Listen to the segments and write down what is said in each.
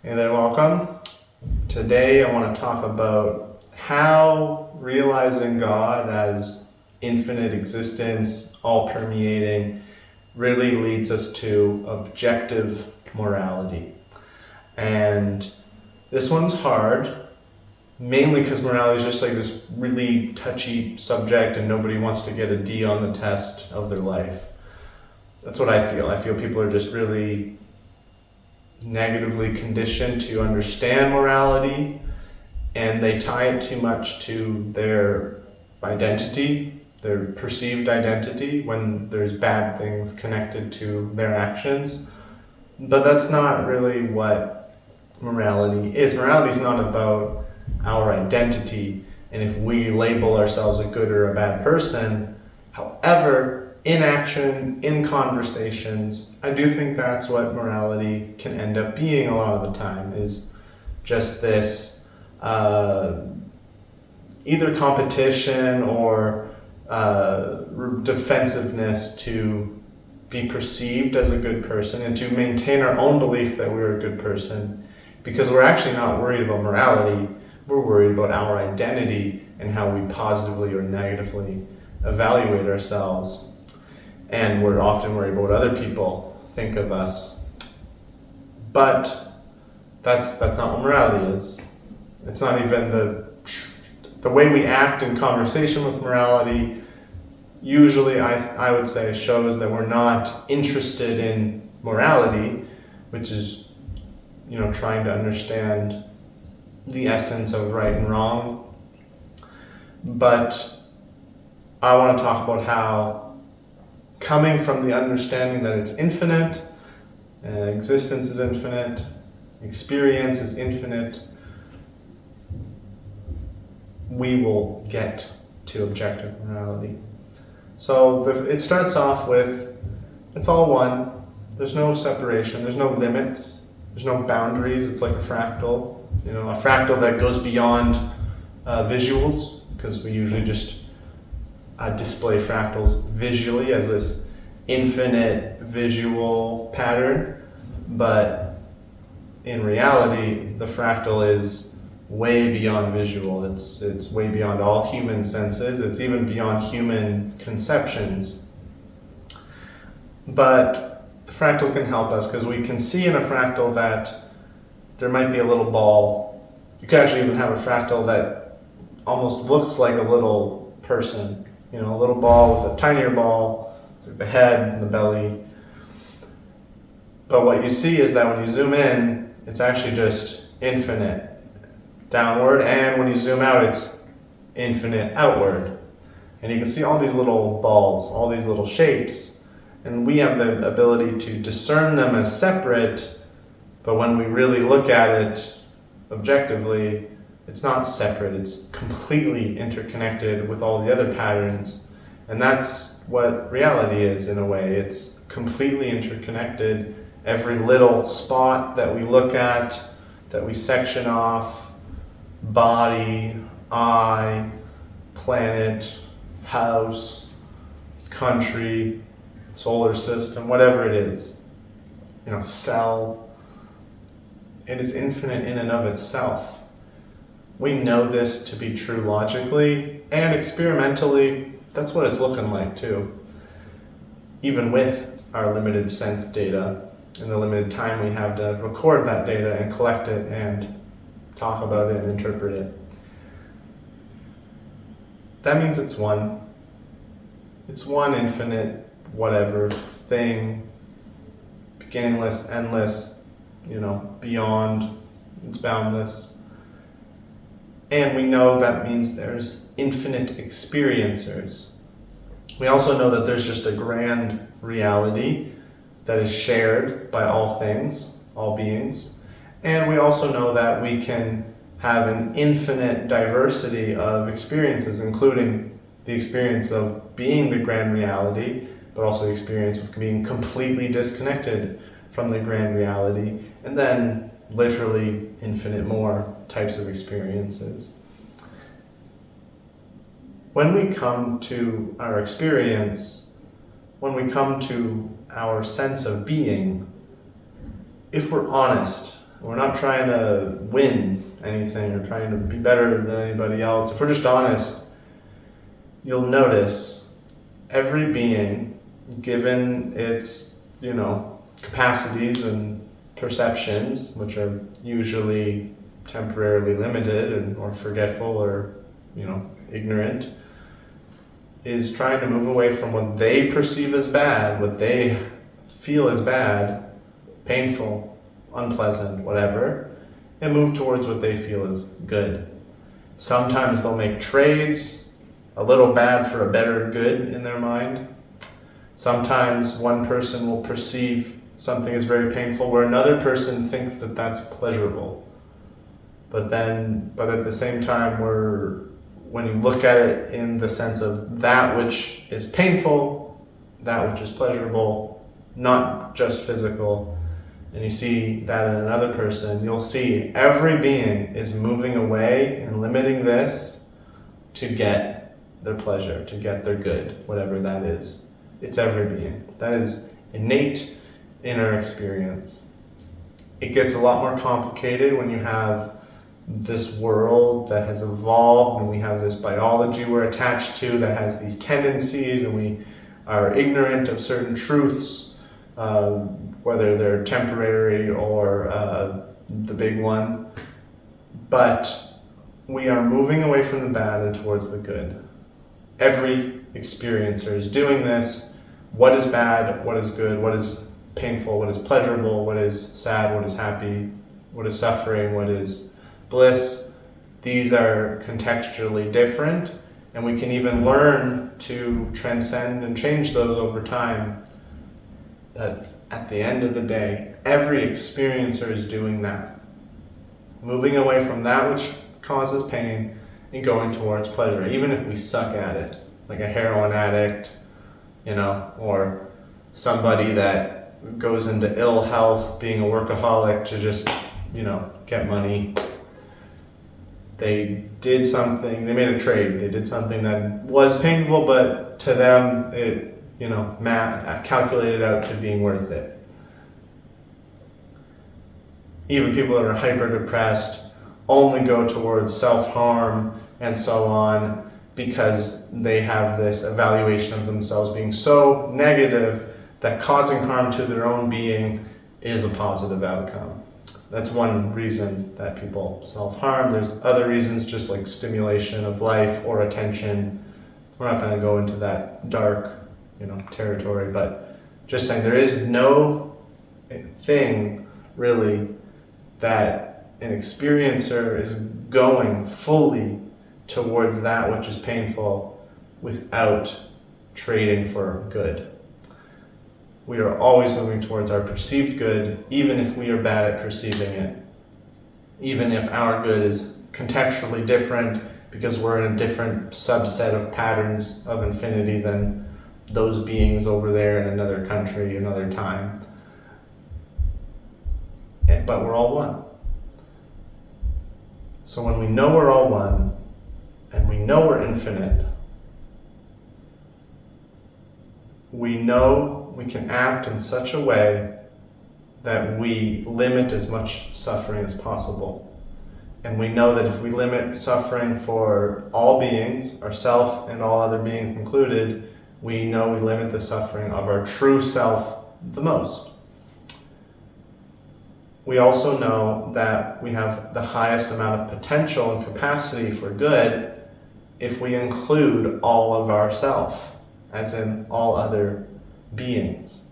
Hey there, welcome. Today I want to talk about how realizing God as infinite existence, all permeating, really leads us to objective morality. And this one's hard, mainly because morality is just like this really touchy subject and nobody wants to get a D on the test of their life. That's what I feel. I feel people are just really negatively conditioned to understand morality, and they tie it too much to their identity, their perceived identity, when there's bad things connected to their actions. But that's not really what morality is. Morality is not about our identity and if we label ourselves a good or a bad person. However, in action, in conversations, I do think that's what morality can end up being a lot of the time, is just this either competition or defensiveness to be perceived as a good person and to maintain our own belief that we're a good person, because we're actually not worried about morality, we're worried about our identity and how we positively or negatively evaluate ourselves. And we're often worried about what other people think of us. But that's not what morality is. It's not even the way we act in conversation with morality. Usually, I would say, shows that we're not interested in morality, which is, trying to understand the essence of right and wrong. But I want to talk about how, coming from the understanding that it's infinite, existence is infinite, experience is infinite, we will get to objective morality. So it starts off with, it's all one. There's no separation, there's no limits, there's no boundaries. It's like a fractal, a fractal that goes beyond visuals, because we usually just display fractals visually as this infinite visual pattern, but in reality the fractal is way beyond visual. It's way beyond all human senses. It's even beyond human conceptions. But the fractal can help us because we can see in a fractal that there might be a little ball. You could actually even have a fractal that almost looks like a little person. A little ball with a tinier ball. It's like the head and the belly. But what you see is that when you zoom in, it's actually just infinite downward, and when you zoom out, it's infinite outward. And you can see all these little balls, all these little shapes, and we have the ability to discern them as separate, but when we really look at it objectively, it's not separate, it's completely interconnected with all the other patterns. And that's what reality is in a way. It's completely interconnected. Every little spot that we look at, that we section off, body, eye, planet, house, country, solar system, whatever it is, cell, it is infinite in and of itself. We know this to be true logically, and experimentally, that's what it's looking like too. Even with our limited sense data and the limited time we have to record that data and collect it and talk about it and interpret it. That means it's one. It's one infinite whatever thing, beginningless, endless, beyond, it's boundless. And we know that means there's infinite experiencers. We also know that there's just a grand reality that is shared by all things, all beings. And we also know that we can have an infinite diversity of experiences, including the experience of being the grand reality, but also the experience of being completely disconnected from the grand reality, and then literally infinite more types of experiences. When we come to our experience, when we come to our sense of being, if we're honest We're not trying to win anything or trying to be better than anybody else. If we're just honest, you'll notice every being, given its, capacities and perceptions, which are usually temporarily limited or forgetful or, ignorant, is trying to move away from what they perceive as bad, what they feel as bad, painful, unpleasant, whatever, and move towards what they feel is good. Sometimes they'll make trades, a little bad for a better good in their mind. Sometimes one person will perceive something as very painful where another person thinks that that's pleasurable. But at the same time, when you look at it in the sense of that which is painful, that which is pleasurable, not just physical, and you see that in another person, you'll see every being is moving away and limiting this to get their pleasure, to get their good, whatever that is. It's every being. That is innate in our experience. It gets a lot more complicated when you have this world that has evolved and we have this biology we're attached to that has these tendencies, and we are ignorant of certain truths, whether they're temporary or the big one. But we are moving away from the bad and towards the good. Every experiencer is doing this. What is bad? What is good? What is painful? What is pleasurable? What is sad? What is happy? What is suffering? What is bliss? These are contextually different, and we can even learn to transcend and change those over time. But at the end of the day, every experiencer is doing that. Moving away from that which causes pain and going towards pleasure, even if we suck at it, like a heroin addict, or somebody that goes into ill health, being a workaholic to just, get money. They did something, they made a trade, they did something that was painful, but to them it, calculated out to being worth it. Even people that are hyper-depressed only go towards self-harm and so on because they have this evaluation of themselves being so negative that causing harm to their own being is a positive outcome. That's one reason that people self-harm. There's other reasons, just like stimulation of life or attention. We're not going to go into that dark territory, but just saying there is no thing really that an experiencer is going fully towards that which is painful without trading for good. We are always moving towards our perceived good, even if we are bad at perceiving it. Even if our good is contextually different because we're in a different subset of patterns of infinity than those beings over there in another country, another time. But we're all one. So when we know we're all one, and we know we're infinite, we know we can act in such a way that we limit as much suffering as possible. And we know that if we limit suffering for all beings, ourself and all other beings included, we know we limit the suffering of our true self the most. We also know that we have the highest amount of potential and capacity for good if we include all of ourself, as in all other beings.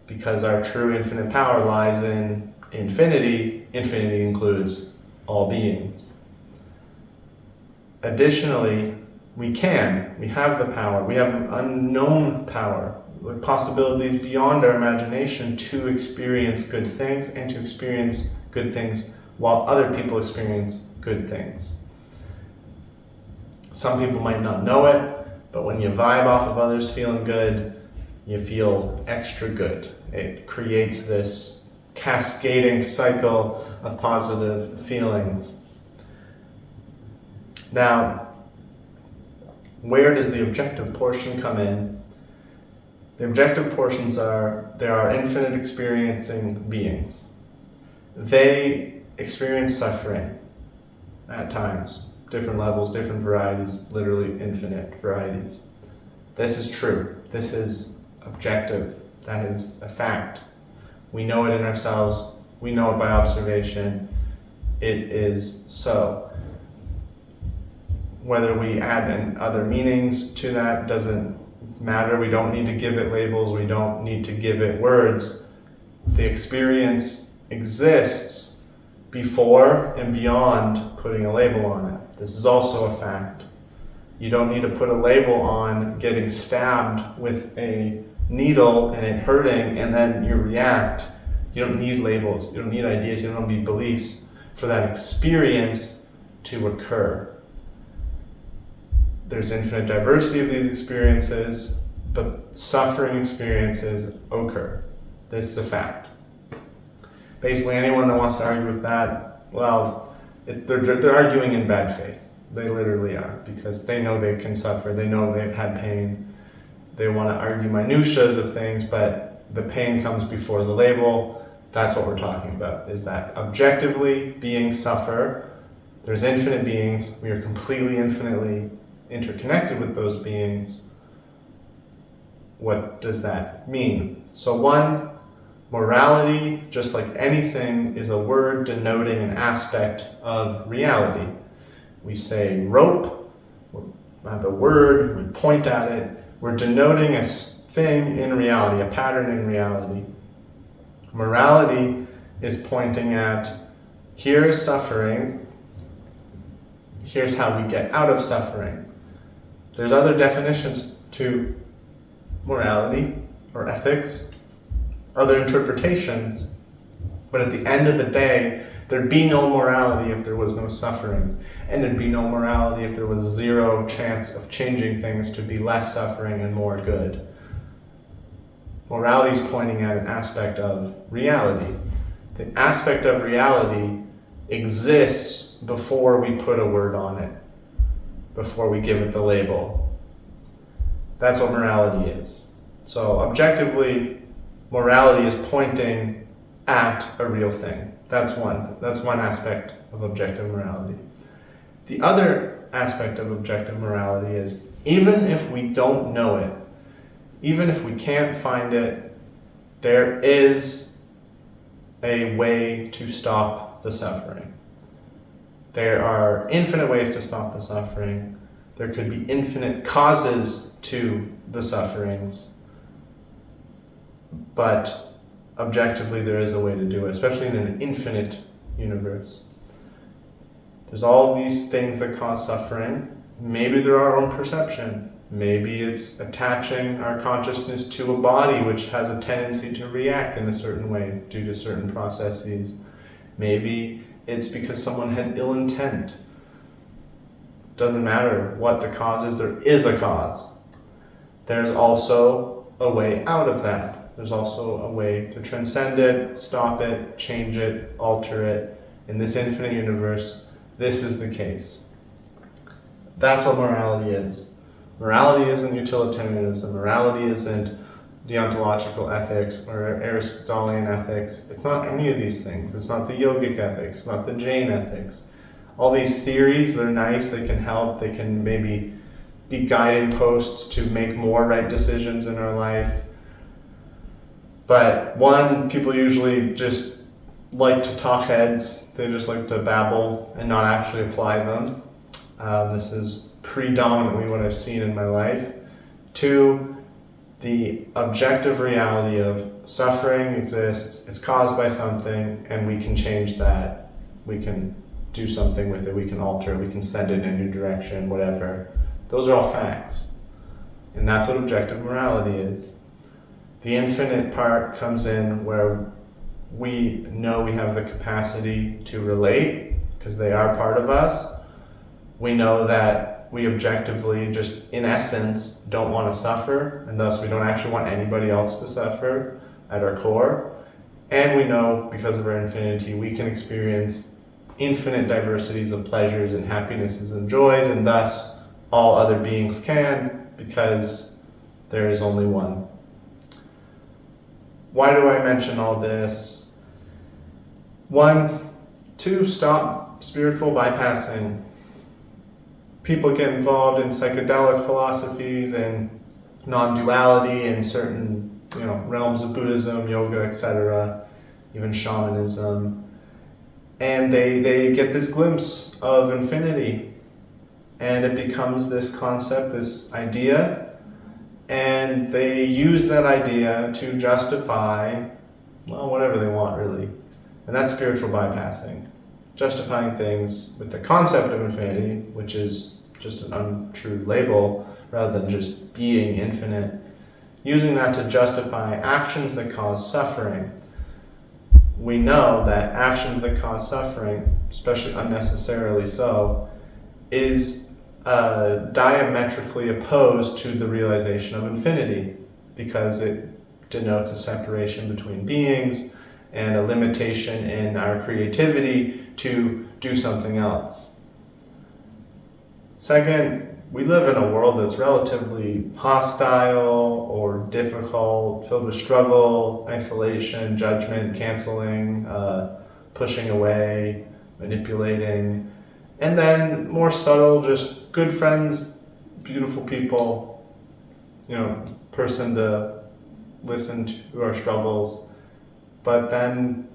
Because our true infinite power lies in infinity, infinity includes all beings. Additionally, we have the power, we have an unknown power, with possibilities beyond our imagination to experience good things and to experience good things while other people experience good things. Some people might not know it, but when you vibe off of others feeling good, you feel extra good. It creates this cascading cycle of positive feelings. Now, where does the objective portion come in? The objective portions are, there are infinite experiencing beings. they experience suffering at times, different levels, different varieties, literally infinite varieties. This is true. This is objective. That is a fact. We know it in ourselves. We know it by observation. It is so. Whether we add in other meanings to that doesn't matter. We don't need to give it labels. We don't need to give it words. The experience exists before and beyond putting a label on it. This is also a fact. You don't need to put a label on getting stabbed with a needle and it hurting and then you react. You don't need labels. You don't need ideas. You don't need beliefs for that experience to occur. There's infinite diversity of these experiences, but suffering experiences occur. This is a fact. Basically, anyone that wants to argue with that, well, they're arguing in bad faith. They literally are, because they know they can suffer. They know they've had pain. They want to argue minutiae of things, but the pain comes before the label. That's what we're talking about, is that objectively beings suffer. There's infinite beings. We are completely infinitely interconnected with those beings. What does that mean? So one, morality, just like anything, is a word denoting an aspect of reality. We say rope, we have the word, we point at it, we're denoting a thing in reality, a pattern in reality. Morality is pointing at, here is suffering, here's how we get out of suffering. There's other definitions to morality or ethics, other interpretations, but at the end of the day, there'd be no morality if there was no suffering, and there'd be no morality if there was zero chance of changing things to be less suffering and more good. Morality is pointing at an aspect of reality. The aspect of reality exists before we put a word on it, before we give it the label. That's what morality is. So objectively, morality is pointing at a real thing. That's one aspect of objective morality. The other aspect of objective morality is, even if we don't know it, even if we can't find it, there is a way to stop the suffering. There are infinite ways to stop the suffering. There could be infinite causes to the sufferings. But objectively, there is a way to do it, especially in an infinite universe. There's all these things that cause suffering. Maybe they're our own perception. Maybe it's attaching our consciousness to a body which has a tendency to react in a certain way due to certain processes. Maybe it's because someone had ill intent. Doesn't matter what the cause is, there is a cause. There's also a way out of that. There's also a way to transcend it, stop it, change it, alter it. In this infinite universe, this is the case. That's what morality is. Morality isn't utilitarianism. Morality isn't deontological ethics or Aristotelian ethics. It's not any of these things. It's not the yogic ethics. It's not the Jain ethics. All these theories, they're nice. They can help. They can maybe be guiding posts to make more right decisions in our life. But one, people usually just like to talk heads. They just like to babble and not actually apply them. This is predominantly what I've seen in my life. Two, the objective reality of suffering exists, it's caused by something, and we can change that. We can do something with it, we can alter it, we can send it in a new direction, whatever. Those are all facts. And that's what objective morality is. The infinite part comes in where we know we have the capacity to relate, because they are part of us. We know that we objectively, just in essence, don't want to suffer, and thus we don't actually want anybody else to suffer at our core. And we know, because of our infinity, we can experience infinite diversities of pleasures and happinesses and joys, and thus all other beings can, because there is only one. Why do I mention all this? One, two, stop spiritual bypassing. People get involved in psychedelic philosophies and non-duality and certain realms of Buddhism, yoga, etc., even shamanism. And they get this glimpse of infinity. And it becomes this concept, this idea, and they use that idea to justify, well, whatever they want, really. And that's spiritual bypassing. Justifying things with the concept of infinity, which is just an untrue label, rather than just being infinite. Using that to justify actions that cause suffering. We know that actions that cause suffering, especially unnecessarily so, is diametrically opposed to the realization of infinity, because it denotes a separation between beings and a limitation in our creativity to do something else. Second, we live in a world that's relatively hostile or difficult, filled with struggle, isolation, judgment, canceling, pushing away, manipulating, and then more subtle, just good friends, beautiful people, person to listen to our struggles. But then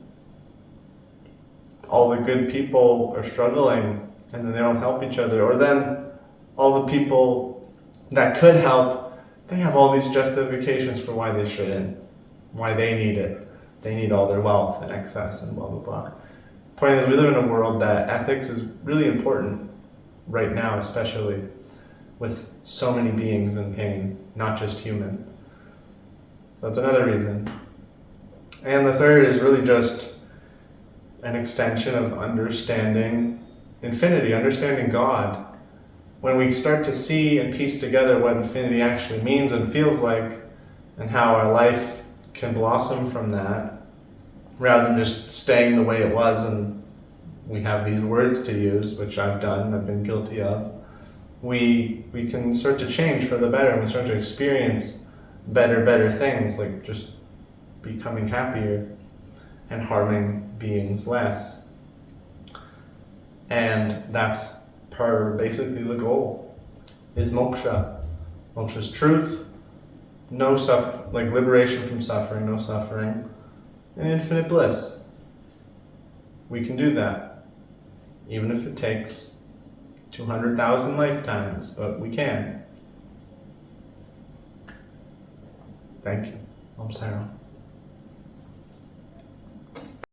all the good people are struggling and then they don't help each other. Or then all the people that could help, they have all these justifications for why they shouldn't, why they need it. They need all their wealth and excess and blah, blah, blah. Point is, we live in a world that ethics is really important right now, especially with so many beings in pain, not just human. So that's another reason. And the third is really just an extension of understanding infinity, understanding God. When we start to see and piece together what infinity actually means and feels like, and how our life can blossom from that, rather than just staying the way it was and we have these words to use, which I've done, I've been guilty of, we can start to change for the better, and we start to experience better things, like just becoming happier and harming beings less. And that's basically the goal, is moksha. Moksha is truth, liberation from suffering, no suffering, and infinite bliss. We can do that, even if it takes 200,000 lifetimes, but we can. Thank you. Om Sarah.